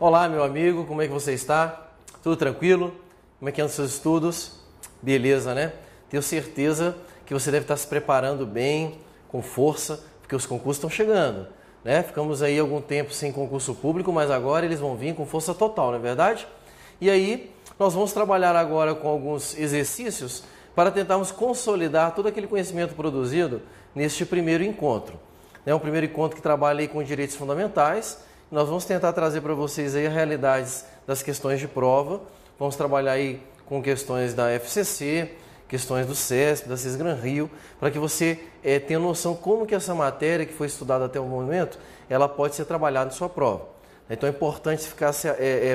Olá, meu amigo, como é que você está? Tudo tranquilo? Como é que andam os seus estudos? Beleza, né? Tenho certeza que você deve estar se preparando bem, com força, porque os concursos estão chegando, né? Ficamos aí algum tempo sem concurso público, mas agora eles vão vir com força total, não é verdade? E aí, nós vamos trabalhar agora com alguns exercícios para tentarmos consolidar todo aquele conhecimento produzido neste primeiro encontro. É um primeiro encontro que trabalha aí com direitos fundamentais. Nós vamos tentar trazer para vocês aí as realidades das questões de prova. Vamos trabalhar aí com questões da FCC, questões do CESP, da Cisgran-Rio, para que você tenha noção como que essa matéria que foi estudada até o momento, ela pode ser trabalhada em sua prova. Então é importante ficar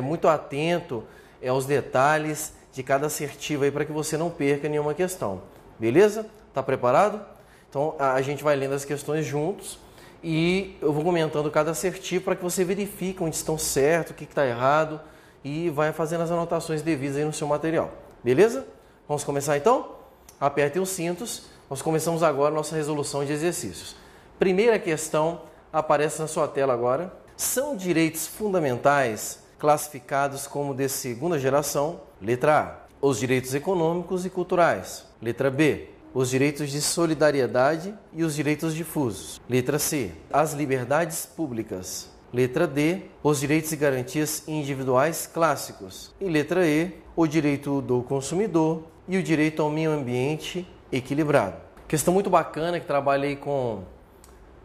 muito atento aos detalhes de cada assertiva aí para que você não perca nenhuma questão. Beleza? Está preparado? Então a gente vai lendo as questões juntos e eu vou comentando cada assertivo para que você verifique onde estão certo, o que está errado e vai fazendo as anotações devidas aí no seu material. Beleza? Vamos começar então? Apertem os cintos. Nós começamos agora a nossa resolução de exercícios. Primeira questão aparece na sua tela agora. São direitos fundamentais classificados como de segunda geração? Letra A, os direitos econômicos e culturais. Letra B, os direitos de solidariedade e os direitos difusos. Letra C, as liberdades públicas. Letra D, os direitos e garantias individuais clássicos. E letra E, o direito do consumidor e o direito ao meio ambiente equilibrado. Questão muito bacana que trabalhei com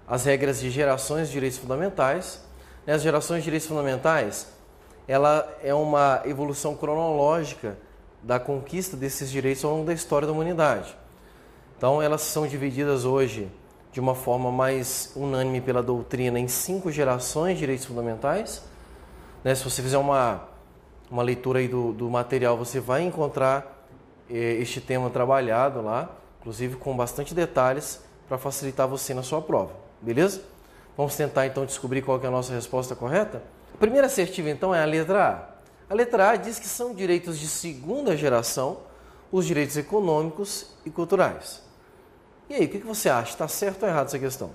as regras de gerações de direitos fundamentais. As gerações de direitos fundamentais, ela é uma evolução cronológica da conquista desses direitos ao longo da história da humanidade. Então, elas são divididas hoje de uma forma mais unânime pela doutrina em 5 gerações de direitos fundamentais. Se você fizer uma leitura aí do material, você vai encontrar este tema trabalhado lá, inclusive com bastante detalhes para facilitar você na sua prova. Beleza? Vamos tentar então descobrir qual que é a nossa resposta correta? A primeira assertiva então é a letra A. A letra A diz que são direitos de segunda geração os direitos econômicos e culturais. E aí, o que você acha? Está certo ou errado essa questão?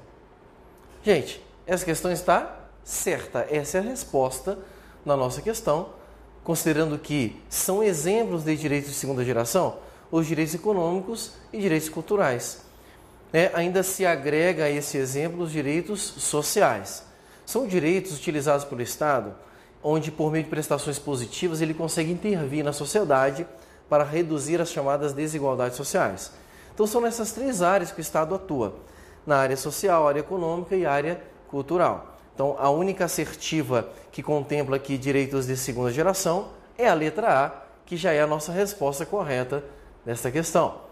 Gente, essa questão está certa. Essa é a resposta na nossa questão, considerando que são exemplos de direitos de segunda geração os direitos econômicos e direitos culturais. Ainda se agrega a esse exemplo os direitos sociais. São direitos utilizados pelo Estado, onde por meio de prestações positivas ele consegue intervir na sociedade para reduzir as chamadas desigualdades sociais. Então são nessas 3 áreas que o Estado atua, na área social, área econômica e área cultural. Então a única assertiva que contempla aqui direitos de segunda geração é a letra A, que já é a nossa resposta correta nesta questão.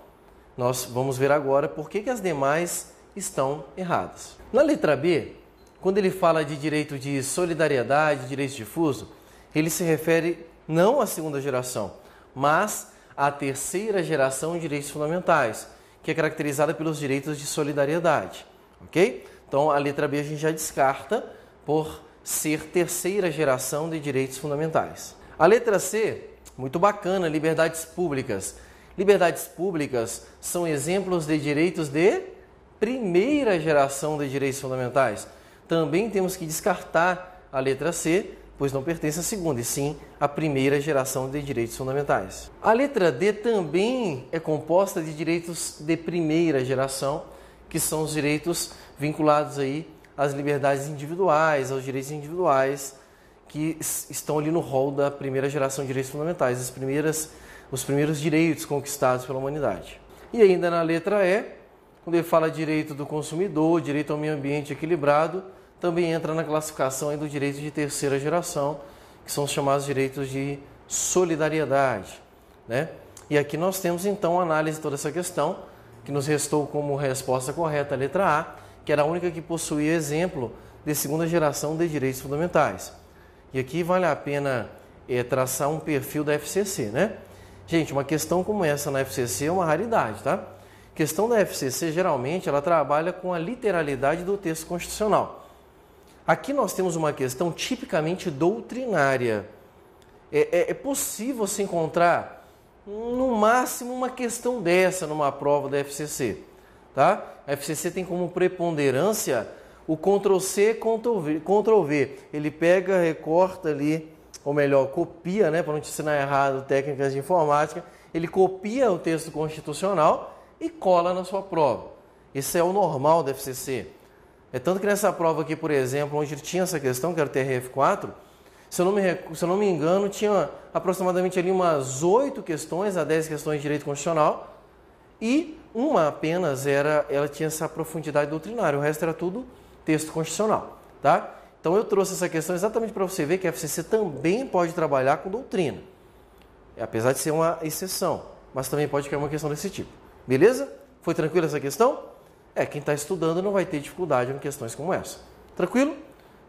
Nós vamos ver agora por que as demais estão erradas. Na letra B, quando ele fala de direito de solidariedade, direito difuso, ele se refere não à segunda geração, mas à terceira geração de direitos fundamentais, que é caracterizada pelos direitos de solidariedade. Ok? Então, a letra B a gente já descarta por ser terceira geração de direitos fundamentais. A letra C, muito bacana, liberdades públicas. Liberdades públicas são exemplos de direitos de primeira geração de direitos fundamentais. Também temos que descartar a letra C, pois não pertence à segunda, e sim à primeira geração de direitos fundamentais. A letra D também é composta de direitos de primeira geração, que são os direitos vinculados aí às liberdades individuais, aos direitos individuais, que estão ali no rol da primeira geração de direitos fundamentais, os primeiros direitos conquistados pela humanidade. E ainda na letra E, quando ele fala direito do consumidor, direito ao meio ambiente equilibrado, também entra na classificação aí do direito de terceira geração, que são os chamados direitos de solidariedade. E aqui nós temos então a análise de toda essa questão, que nos restou como resposta correta a letra A, que era a única que possuía exemplo de segunda geração de direitos fundamentais. E aqui vale a pena traçar um perfil da FCC, Gente, uma questão como essa na FCC é uma raridade, tá? A questão da FCC, geralmente, ela trabalha com a literalidade do texto constitucional. Aqui nós temos uma questão tipicamente doutrinária. É possível se encontrar, no máximo, uma questão dessa numa prova da FCC. Tá? A FCC tem como preponderância o Ctrl+C, Ctrl+V. Ele pega, recorta ali, ou melhor, copia, né, para não te ensinar errado técnicas de informática, ele copia o texto constitucional e cola na sua prova. Isso é o normal da FCC. É tanto que nessa prova aqui, por exemplo, onde tinha essa questão, que era o TRF4, se eu não me engano, tinha aproximadamente ali umas 8 questões a 10 questões de direito constitucional e uma apenas ela tinha essa profundidade doutrinária, o resto era tudo texto constitucional, tá? Então eu trouxe essa questão exatamente para você ver que a FCC também pode trabalhar com doutrina, apesar de ser uma exceção, mas também pode cair uma questão desse tipo. Beleza? Foi tranquilo essa questão? Quem está estudando não vai ter dificuldade em questões como essa. Tranquilo?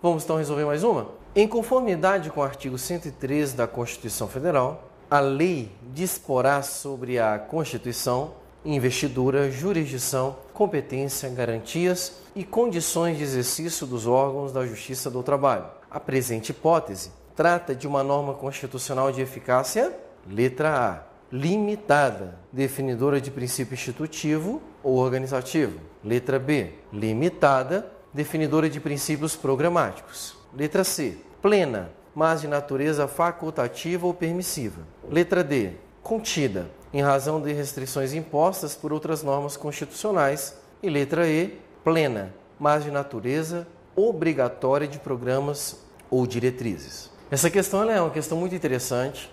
Vamos então resolver mais uma? Em conformidade com o artigo 113 da Constituição Federal, a lei disporá sobre a Constituição, investidura, jurisdição, competência, garantias e condições de exercício dos órgãos da Justiça do Trabalho. A presente hipótese trata de uma norma constitucional de eficácia, letra A, limitada, definidora de princípio institutivo ou organizativo. Letra B, limitada, definidora de princípios programáticos. Letra C, plena, mas de natureza facultativa ou permissiva. Letra D, contida, em razão de restrições impostas por outras normas constitucionais. E letra E, plena, mas de natureza obrigatória de programas ou diretrizes. Essa questão é uma questão muito interessante,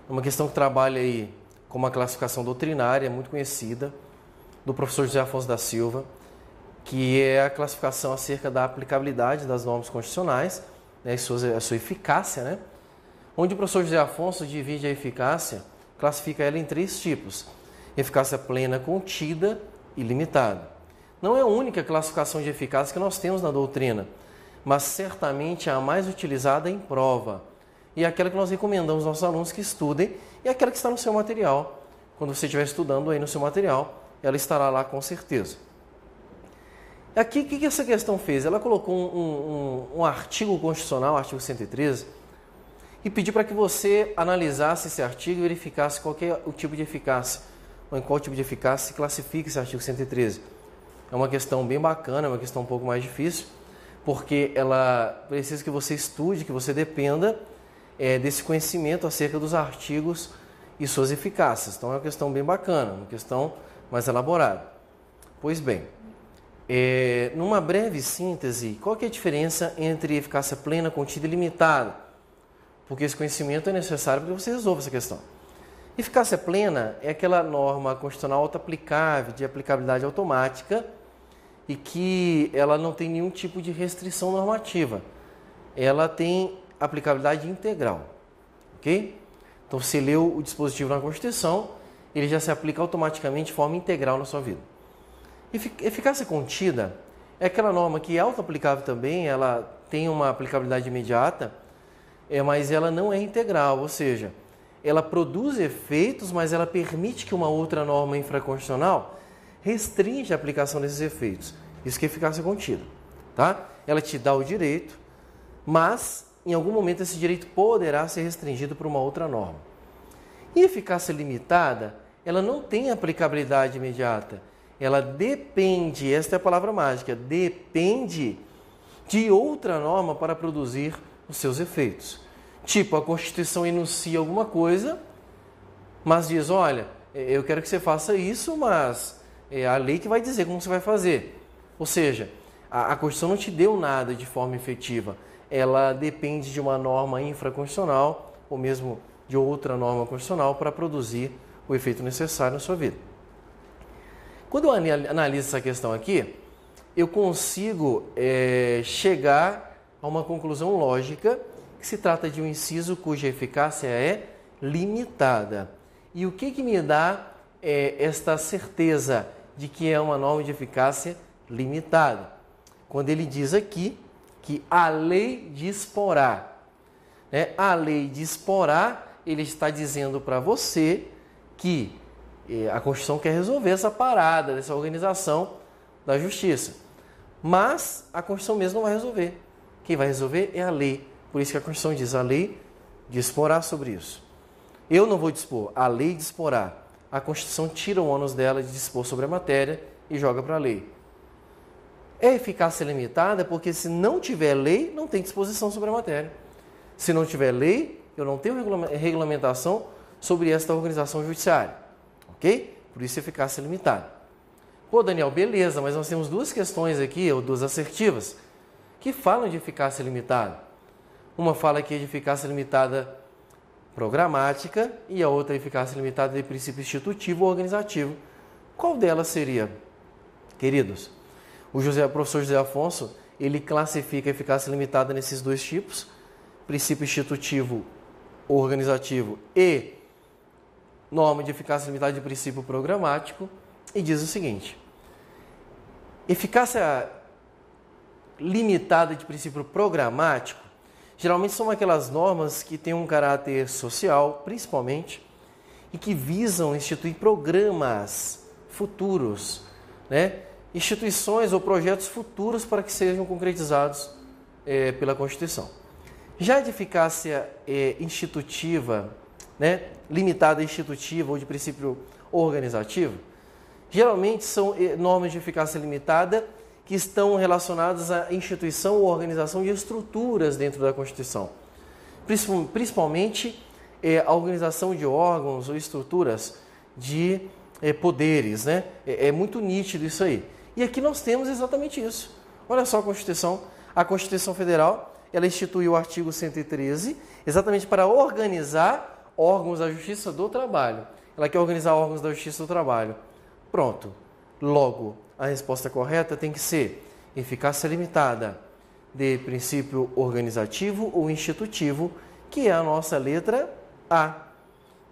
é uma questão que trabalha aí com uma classificação doutrinária muito conhecida do professor José Afonso da Silva, que é a classificação acerca da aplicabilidade das normas constitucionais, né, a sua eficácia, né? Onde o professor José Afonso divide a eficácia, classifica ela em 3 tipos: eficácia plena, contida e limitada. Não é a única classificação de eficácia que nós temos na doutrina, mas certamente a mais utilizada em prova. E é aquela que nós recomendamos aos nossos alunos que estudem, e é aquela que está no seu material. Quando você estiver estudando aí no seu material, ela estará lá com certeza. Aqui, o que essa questão fez? Ela colocou um artigo constitucional, artigo 113, e pediu para que você analisasse esse artigo e verificasse qual que é o tipo de eficácia, ou em qual tipo de eficácia se classifica esse artigo 113. É uma questão bem bacana, é uma questão um pouco mais difícil, porque ela precisa que você estude, que você dependa desse conhecimento acerca dos artigos e suas eficácias. Então é uma questão bem bacana, uma questão mais elaborada. Pois bem, numa breve síntese, qual que é a diferença entre eficácia plena, contida e limitada? Porque esse conhecimento é necessário para que você resolva essa questão. Eficácia plena é aquela norma constitucional auto-aplicável, de aplicabilidade automática, e que ela não tem nenhum tipo de restrição normativa. Ela tem aplicabilidade integral, ok? Então, você leu o dispositivo na Constituição, ele já se aplica automaticamente de forma integral na sua vida. Eficácia contida é aquela norma que é auto-aplicável também, ela tem uma aplicabilidade imediata, mas ela não é integral, ou seja, ela produz efeitos, mas ela permite que uma outra norma infraconstitucional restringe a aplicação desses efeitos. Isso que é eficácia contida, tá? Ela te dá o direito, mas em algum momento esse direito poderá ser restringido por uma outra norma. E eficácia limitada, ela não tem aplicabilidade imediata. Ela depende, esta é a palavra mágica, depende de outra norma para produzir os seus efeitos. Tipo, a Constituição enuncia alguma coisa, mas diz, olha, eu quero que você faça isso, mas é a lei que vai dizer como você vai fazer. Ou seja, a Constituição não te deu nada de forma efetiva. Ela depende de uma norma infraconstitucional ou mesmo de outra norma constitucional para produzir o efeito necessário na sua vida. Quando eu analiso essa questão aqui, eu consigo chegar a uma conclusão lógica que se trata de um inciso cuja eficácia é limitada. E o que me dá esta certeza de que é uma norma de eficácia limitada? Quando ele diz aqui que a lei disporá. A lei disporá, ele está dizendo para você que a Constituição quer resolver essa parada, dessa organização da justiça. Mas a Constituição mesmo não vai resolver. Quem vai resolver é a lei. Por isso que a Constituição diz, a lei disporá sobre isso. Eu não vou dispor, a lei disporá. A Constituição tira o ônus dela de dispor sobre a matéria e joga para a lei. É eficácia limitada porque se não tiver lei, não tem disposição sobre a matéria. Se não tiver lei, eu não tenho regulamentação sobre esta organização judiciária. Ok? Por isso, eficácia limitada. Pô, Daniel, beleza, mas nós temos duas questões aqui, ou duas assertivas, que falam de eficácia limitada. Uma fala aqui de eficácia limitada programática e a outra eficácia limitada de princípio institutivo ou organizativo. Qual delas seria, queridos? O professor José Afonso, ele classifica a eficácia limitada nesses dois tipos, princípio institutivo ou organizativo e norma de eficácia limitada de princípio programático, e diz o seguinte: eficácia limitada de princípio programático geralmente são aquelas normas que têm um caráter social, principalmente, e que visam instituir programas futuros, né? Instituições ou projetos futuros para que sejam concretizados pela Constituição. Já de eficácia institutiva, né? Limitada institutiva ou de princípio organizativo, geralmente são normas de eficácia limitada que estão relacionadas à instituição ou organização de estruturas dentro da Constituição. Principalmente a organização de órgãos ou estruturas de poderes, né? É muito nítido isso aí. E aqui nós temos exatamente isso. Olha só a Constituição. A Constituição Federal, ela instituiu o artigo 113 exatamente para organizar órgãos da Justiça do Trabalho. Ela quer organizar órgãos da Justiça do Trabalho. Pronto. Logo, a resposta correta tem que ser eficácia limitada de princípio organizativo ou institutivo, que é a nossa letra A,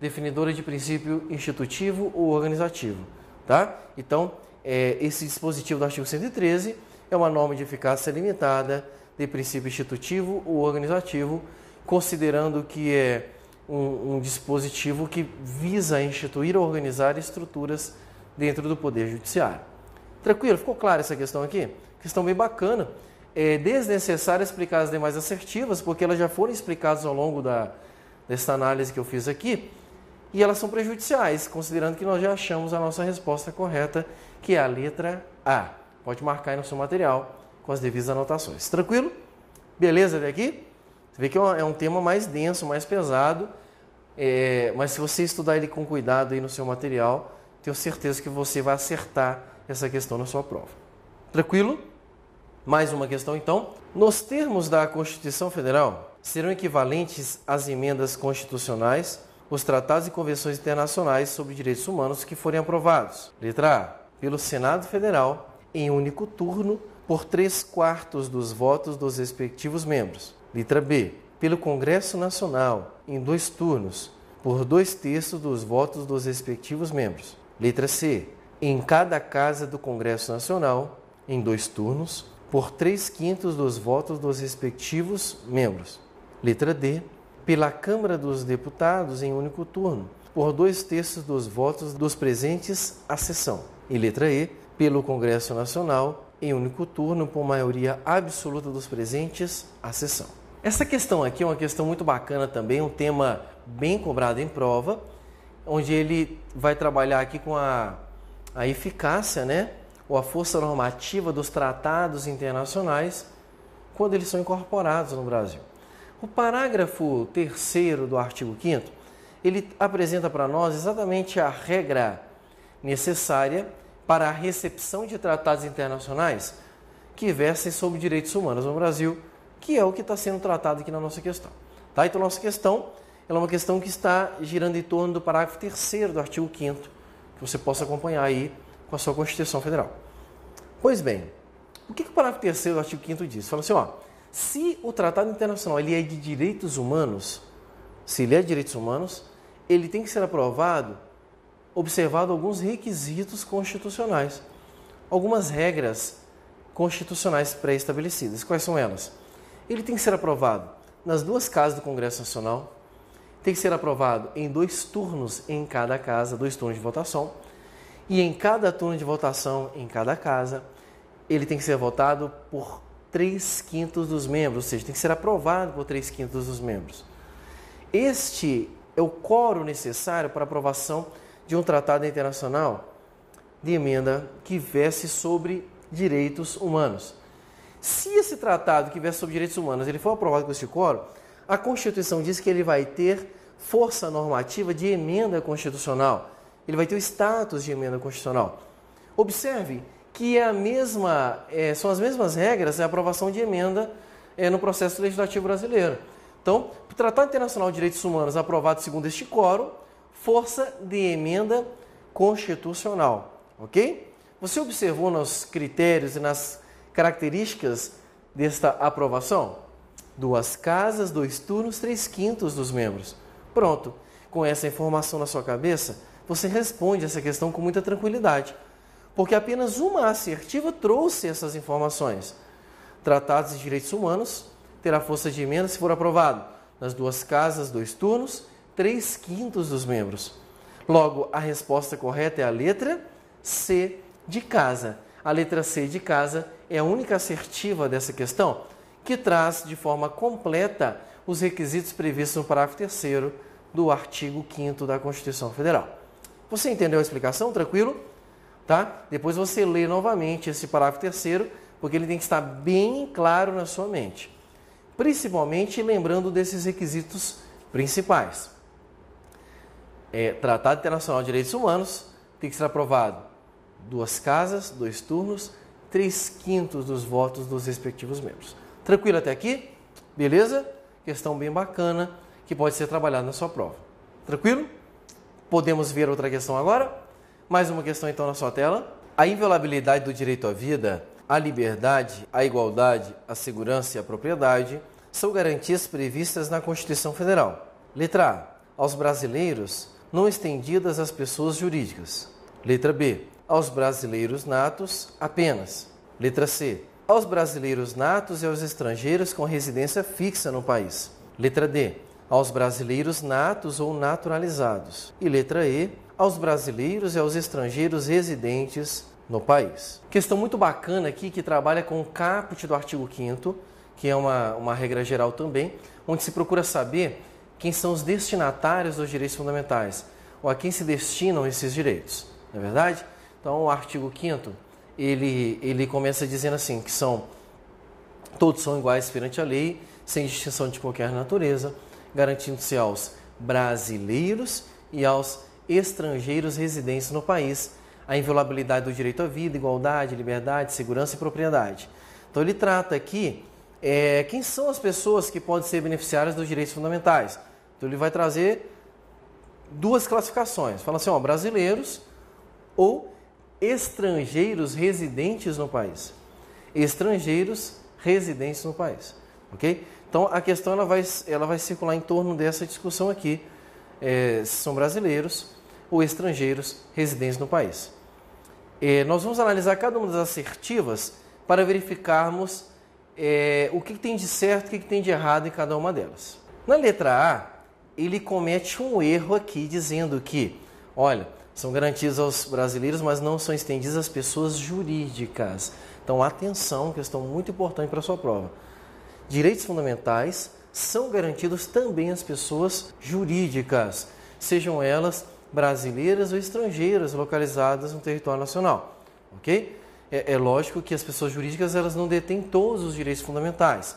definidora de princípio institutivo ou organizativo. Tá? Então, esse dispositivo do artigo 113 é uma norma de eficácia limitada de princípio institutivo ou organizativo, considerando que é um dispositivo que visa instituir ou organizar estruturas dentro do Poder Judiciário. Tranquilo? Ficou clara essa questão aqui? Questão bem bacana. É desnecessário explicar as demais assertivas, porque elas já foram explicadas ao longo dessa análise que eu fiz aqui, e elas são prejudiciais, considerando que nós já achamos a nossa resposta correta, que é a letra A. Pode marcar aí no seu material com as devidas anotações. Tranquilo? Beleza até aqui? Você vê que é um tema mais denso, mais pesado, mas se você estudar ele com cuidado aí no seu material, tenho certeza que você vai acertar essa questão na sua prova. Tranquilo? Mais uma questão então. Nos termos da Constituição Federal, serão equivalentes às emendas constitucionais os tratados e convenções internacionais sobre direitos humanos que forem aprovados. Letra A. Pelo Senado Federal, em único turno, por 3/4 dos votos dos respectivos membros. Letra B. Pelo Congresso Nacional, em 2 turnos, por 2/3 dos votos dos respectivos membros. Letra C. Em cada casa do Congresso Nacional, em 2 turnos, por 3/5 dos votos dos respectivos membros. Letra D. Pela Câmara dos Deputados, em único turno, por 2/3 dos votos dos presentes à sessão. E letra E. Pelo Congresso Nacional, em único turno, por maioria absoluta dos presentes à sessão. Essa questão aqui é uma questão muito bacana também, um tema bem cobrado em prova, onde ele vai trabalhar aqui com a eficácia, né, ou a força normativa dos tratados internacionais quando eles são incorporados no Brasil. O parágrafo 3º do artigo 5º, ele apresenta para nós exatamente a regra necessária para a recepção de tratados internacionais que versem sobre direitos humanos no Brasil, que é o que está sendo tratado aqui na nossa questão. Tá? Então, nossa questão é uma questão que está girando em torno do parágrafo 3º do artigo 5º, que você possa acompanhar aí com a sua Constituição Federal. Pois bem, o que o parágrafo 3º do artigo 5º diz? Fala assim, se o tratado internacional ele é de direitos humanos, se ele é de direitos humanos, ele tem que ser aprovado observado alguns requisitos constitucionais, algumas regras constitucionais pré-estabelecidas. Quais são elas? Ele tem que ser aprovado nas 2 casas do Congresso Nacional, tem que ser aprovado em 2 turnos em cada casa, 2 turnos de votação, e em cada turno de votação em cada casa, ele tem que ser votado por 3/5 dos membros, ou seja, tem que ser aprovado por 3/5 dos membros. Este é o quórum necessário para aprovação de um tratado internacional de emenda que verse sobre direitos humanos. Se esse tratado que versa sobre direitos humanos ele for aprovado com este quórum, a Constituição diz que ele vai ter força normativa de emenda constitucional. Ele vai ter o status de emenda constitucional. Observe que são as mesmas regras de aprovação de emenda no processo legislativo brasileiro. Então, o Tratado Internacional de Direitos Humanos aprovado segundo este quórum, força de emenda constitucional, ok? Você observou nos critérios e nas características desta aprovação? 2 casas, 2 turnos, 3/5 dos membros. Pronto, com essa informação na sua cabeça, você responde essa questão com muita tranquilidade, porque apenas uma assertiva trouxe essas informações. Tratados de direitos humanos terá força de emenda se for aprovado nas 2 casas, 2 turnos, 3/5 dos membros. Logo, a resposta correta é a letra C de casa. A letra C de casa é a única assertiva dessa questão, que traz de forma completa os requisitos previstos no parágrafo 3º do artigo 5º da Constituição Federal. Você entendeu a explicação? Tranquilo? Tá? Depois você lê novamente esse parágrafo 3º, porque ele tem que estar bem claro na sua mente. Principalmente lembrando desses requisitos principais. Tratado Internacional de Direitos Humanos tem que ser aprovado 2 casas, 2 turnos, 3/5 dos votos dos respectivos membros. Tranquilo até aqui? Beleza? Questão bem bacana que pode ser trabalhada na sua prova. Tranquilo? Podemos ver outra questão agora? Mais uma questão então na sua tela. A inviolabilidade do direito à vida, à liberdade, à igualdade, à segurança e à propriedade são garantias previstas na Constituição Federal. Letra A. Aos brasileiros, não estendidas às pessoas jurídicas. Letra B. Aos brasileiros natos apenas. Letra C. Aos brasileiros natos e aos estrangeiros com residência fixa no país. Letra D. Aos brasileiros natos ou naturalizados. E letra E. Aos brasileiros e aos estrangeiros residentes no país. Questão muito bacana aqui que trabalha com o caput do artigo 5º, que é uma regra geral também, onde se procura saber quem são os destinatários dos direitos fundamentais, ou a quem se destinam esses direitos, não é verdade? Então, o artigo 5º, ele começa dizendo assim, que todos são iguais perante a lei, sem distinção de qualquer natureza, garantindo-se aos brasileiros e aos estrangeiros residentes no país a inviolabilidade do direito à vida, igualdade, liberdade, segurança e propriedade. Então, ele trata aqui quem são as pessoas que podem ser beneficiárias dos direitos fundamentais. Então, ele vai trazer 2 classificações. Fala assim, brasileiros ou estrangeiros residentes no país. Estrangeiros residentes no país. Ok? Então, a questão ela vai circular em torno dessa discussão aqui. Se são brasileiros ou estrangeiros residentes no país. Nós vamos analisar cada uma das assertivas para verificarmos o que tem de certo e o que tem de errado em cada uma delas. Na letra A, ele comete um erro aqui, dizendo que, olha, são garantidos aos brasileiros, mas não são estendidas às pessoas jurídicas. Então, atenção, questão muito importante para a sua prova. Direitos fundamentais são garantidos também às pessoas jurídicas, sejam elas brasileiras ou estrangeiras localizadas no território nacional. Ok? É lógico que as pessoas jurídicas elas não detêm todos os direitos fundamentais,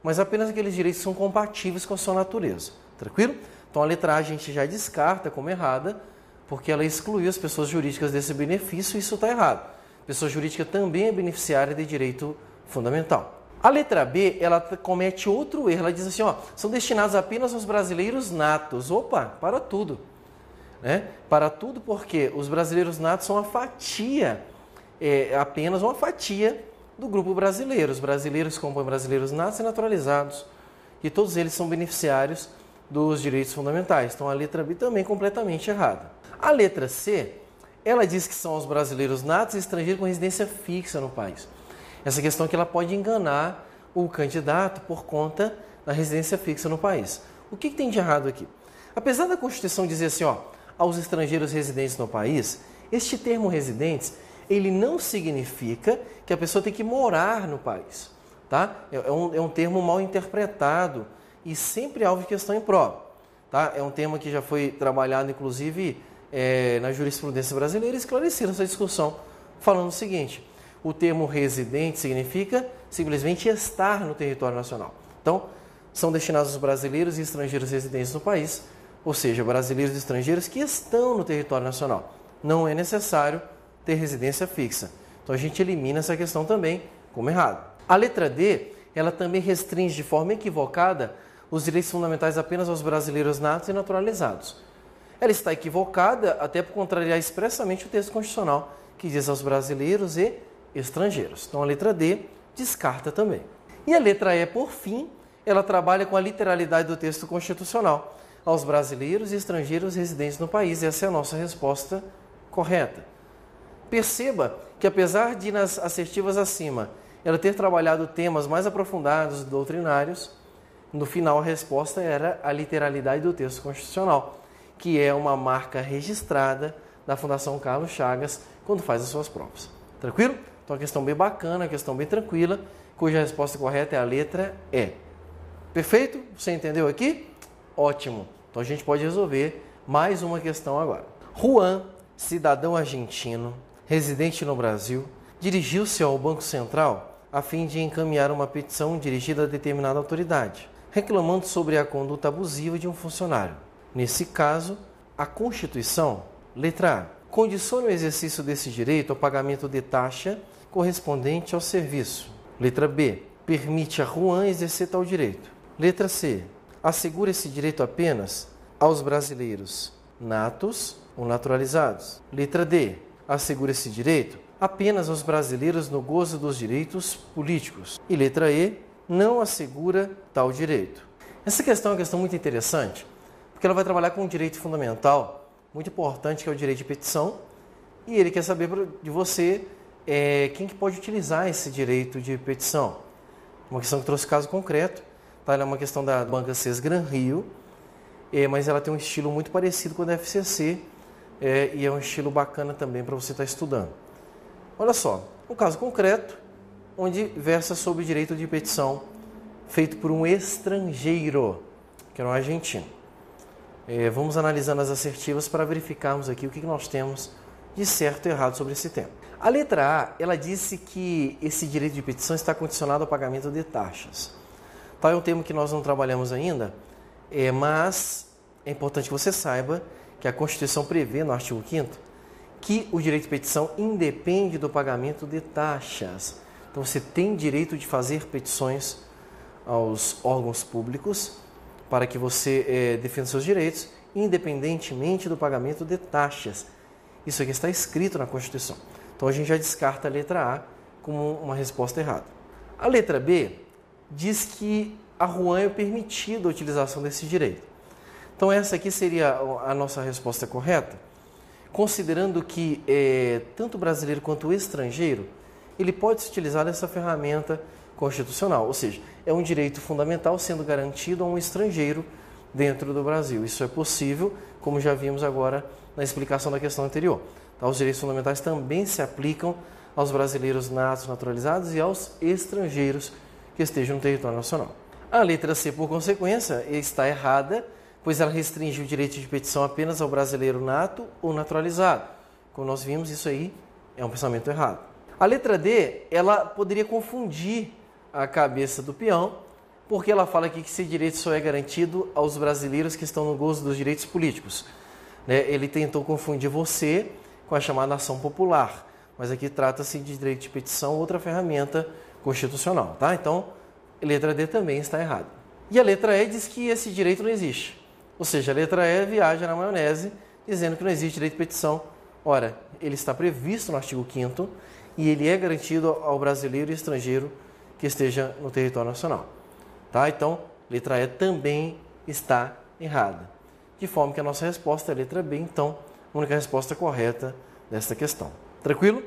mas apenas aqueles direitos que são compatíveis com a sua natureza. Tranquilo? Então, a letra A a gente já descarta como errada, porque ela excluiu as pessoas jurídicas desse benefício e isso está errado. Pessoa jurídica também é beneficiária de direito fundamental. A letra B, ela comete outro erro. Ela diz assim, são destinados apenas aos brasileiros natos. Opa, para tudo. Né? Para tudo porque os brasileiros natos são uma fatia, apenas uma fatia do grupo brasileiro. Os brasileiros compõem brasileiros natos e naturalizados. E todos eles são beneficiários dos direitos fundamentais. Então, a letra B também é completamente errada. A letra C, ela diz que são os brasileiros natos e estrangeiros com residência fixa no país. Essa questão que ela pode enganar o candidato por conta da residência fixa no país. O que tem de errado aqui? Apesar da Constituição dizer assim, aos estrangeiros residentes no país, este termo residentes, ele não significa que a pessoa tem que morar no país. Tá? É um termo mal interpretado e sempre alvo de questão em prova. Tá? É um tema que já foi trabalhado, inclusive, na jurisprudência brasileira e esclarecido essa discussão, falando o seguinte: O termo residente significa simplesmente estar no território nacional. Então, são destinados os brasileiros e estrangeiros residentes no país, ou seja, brasileiros e estrangeiros que estão no território nacional. Não é necessário ter residência fixa. Então, a gente elimina essa questão também como errado. A letra D, ela também restringe de forma equivocada os direitos fundamentais apenas aos brasileiros natos e naturalizados. Ela está equivocada até por contrariar expressamente o texto constitucional, que diz aos brasileiros e estrangeiros. Então, a letra D descarta também. E a letra E, por fim, ela trabalha com a literalidade do texto constitucional, aos brasileiros e estrangeiros residentes no país. Essa é a nossa resposta correta. Perceba que, apesar de nas assertivas acima, ela ter trabalhado temas mais aprofundados doutrinários, no final a resposta era a literalidade do texto constitucional, que é uma marca registrada da Fundação Carlos Chagas quando faz as suas provas. Tranquilo? Então, uma questão bem bacana, uma questão bem tranquila, cuja resposta correta é a letra E. Perfeito? Você entendeu aqui? Ótimo. Então, a gente pode resolver mais uma questão agora. Juan, cidadão argentino, residente no Brasil, dirigiu-se ao Banco Central a fim de encaminhar uma petição dirigida a determinada autoridade, reclamando sobre a conduta abusiva de um funcionário. Nesse caso, a Constituição, letra A, condiciona o exercício desse direito ao pagamento de taxa correspondente ao serviço. Letra B, permite a Juan exercer tal direito. Letra C, assegura esse direito apenas aos brasileiros natos ou naturalizados. Letra D, assegura esse direito apenas aos brasileiros no gozo dos direitos políticos. E letra E, não assegura tal direito. Essa questão é uma questão muito interessante, porque ela vai trabalhar com um direito fundamental muito importante, que é o direito de petição, e ele quer saber de você quem que pode utilizar esse direito de petição. Uma questão que trouxe caso concreto, tá? Ela é uma questão da Banca CES Gran Rio, mas ela tem um estilo muito parecido com a da FCC, e é um estilo bacana também para você estar estudando. Olha só, um caso concreto, onde versa sobre o direito de petição feito por um estrangeiro, que era um argentino. Vamos analisando as assertivas para verificarmos aqui o que nós temos de certo e errado sobre esse tema. A letra A, ela disse que esse direito de petição está condicionado ao pagamento de taxas. Tá, é um termo que nós não trabalhamos ainda, mas é importante que você saiba que a Constituição prevê, no artigo 5º, que o direito de petição independe do pagamento de taxas. Então, você tem direito de fazer petições aos órgãos públicos para que você defenda seus direitos, independentemente do pagamento de taxas. Isso aqui está escrito na Constituição. Então, a gente já descarta a letra A como uma resposta errada. A letra B diz que a Juan é permitida a utilização desse direito. Então, essa aqui seria a nossa resposta correta, considerando que tanto o brasileiro quanto o estrangeiro, ele pode se utilizar dessa ferramenta constitucional, ou seja, é um direito fundamental sendo garantido a um estrangeiro dentro do Brasil. Isso é possível, como já vimos agora na explicação da questão anterior. Tá? Os direitos fundamentais também se aplicam aos brasileiros natos, naturalizados e aos estrangeiros que estejam no território nacional. A letra C, por consequência, está errada, pois ela restringe o direito de petição apenas ao brasileiro nato ou naturalizado. Como nós vimos, isso aí é um pensamento errado. A letra D, ela poderia confundir a cabeça do peão, porque ela fala aqui que esse direito só é garantido aos brasileiros que estão no gozo dos direitos políticos. Ele tentou confundir você com a chamada ação popular, mas aqui trata-se de direito de petição, outra ferramenta constitucional. Tá? Então, a letra D também está errada. E a letra E diz que esse direito não existe. Ou seja, a letra E viaja na maionese, dizendo que não existe direito de petição. Ora, ele está previsto no artigo 5º e ele é garantido ao brasileiro e estrangeiro que esteja no território nacional. Tá? Então, letra E também está errada. De forma que a nossa resposta é a letra B, então, a única resposta correta desta questão. Tranquilo?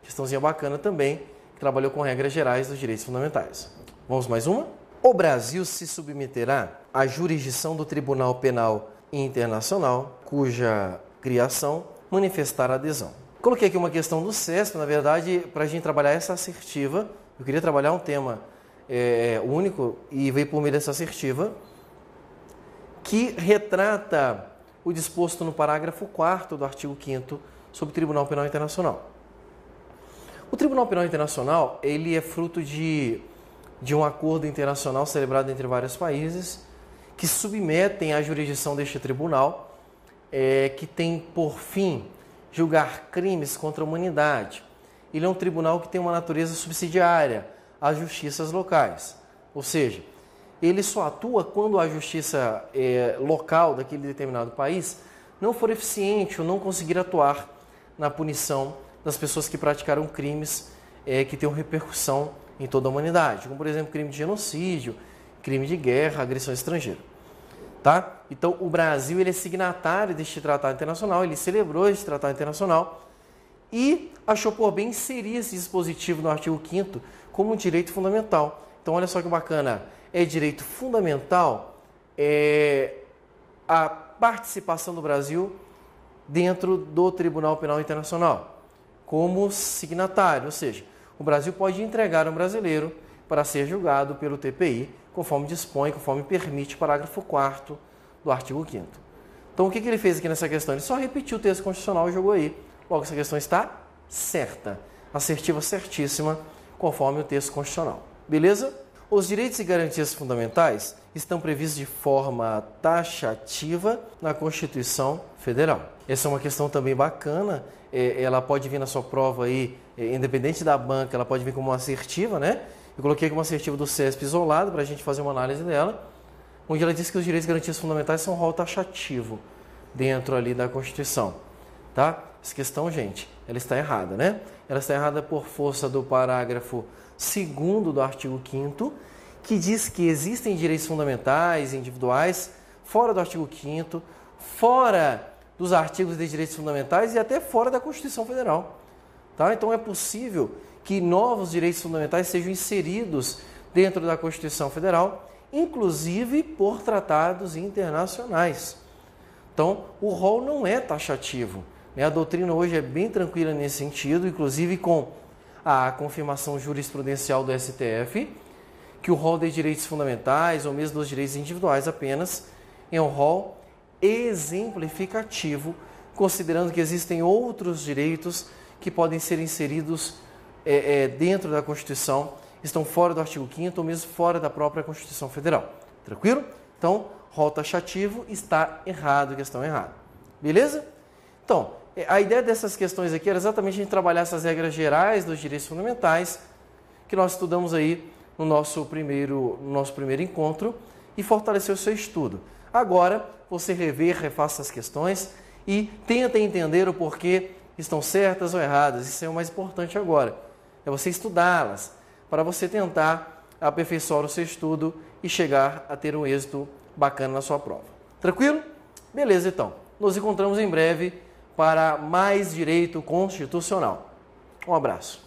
Questãozinha bacana também, que trabalhou com regras gerais dos direitos fundamentais. Vamos mais uma? O Brasil se submeterá à jurisdição do Tribunal Penal Internacional, cuja criação manifestar adesão. Coloquei aqui uma questão do CESP, na verdade, para a gente trabalhar essa assertiva. Eu queria trabalhar um tema único e veio por meio dessa assertiva, que retrata o disposto no parágrafo 4º do artigo 5º sobre o Tribunal Penal Internacional. O Tribunal Penal Internacional, ele é fruto de um acordo internacional celebrado entre vários países que submetem à jurisdição deste tribunal, que tem por fim julgar crimes contra a humanidade. Ele é um tribunal que tem uma natureza subsidiária às justiças locais, ou seja, ele só atua quando a justiça local daquele determinado país não for eficiente ou não conseguir atuar na punição das pessoas que praticaram crimes que tenham repercussão em toda a humanidade, como por exemplo crime de genocídio, crime de guerra, agressão estrangeira. Tá? Então o Brasil ele é signatário deste tratado internacional, ele celebrou este tratado internacional e achou por bem inserir esse dispositivo no artigo 5º como um direito fundamental. Então olha só que bacana, é direito fundamental a participação do Brasil dentro do Tribunal Penal Internacional como signatário, ou seja, o Brasil pode entregar um brasileiro para ser julgado pelo TPI, conforme dispõe, conforme permite o parágrafo 4º do artigo 5º. Então, o que ele fez aqui nessa questão? Ele só repetiu o texto constitucional e jogou aí. Logo, essa questão está certa, assertiva, certíssima, conforme o texto constitucional. Beleza? Os direitos e garantias fundamentais estão previstos de forma taxativa na Constituição Federal. Essa é uma questão também bacana, ela pode vir na sua prova aí, independente da banca, ela pode vir como uma assertiva, né? Eu coloquei como uma assertiva do CESP isolado para a gente fazer uma análise dela, onde ela diz que os direitos e garantias fundamentais são um rol taxativo dentro ali da Constituição, tá? Essa questão, gente, ela está errada, né? Ela está errada por força do parágrafo 2º do artigo 5º, que diz que existem direitos fundamentais individuais fora do artigo 5º, fora dos artigos de direitos fundamentais e até fora da Constituição Federal. Tá? Então é possível que novos direitos fundamentais sejam inseridos dentro da Constituição Federal, inclusive por tratados internacionais. Então o rol não é taxativo, né? A doutrina hoje é bem tranquila nesse sentido, inclusive com a confirmação jurisprudencial do STF, que o rol de direitos fundamentais ou mesmo dos direitos individuais apenas é um rol exemplificativo, considerando que existem outros direitos que podem ser inseridos dentro da Constituição, estão fora do artigo 5º ou mesmo fora da própria Constituição Federal. Tranquilo? Então, rol taxativo está errado, questão errada. Beleza? Então, a ideia dessas questões aqui era exatamente a gente trabalhar essas regras gerais dos direitos fundamentais que nós estudamos aí no nosso primeiro encontro e fortalecer o seu estudo. Agora, você refaça as questões e tenta entender o porquê estão certas ou erradas. Isso é o mais importante agora. É você estudá-las para você tentar aperfeiçoar o seu estudo e chegar a ter um êxito bacana na sua prova. Tranquilo? Beleza, então. Nos encontramos em breve para mais direito constitucional. Um abraço.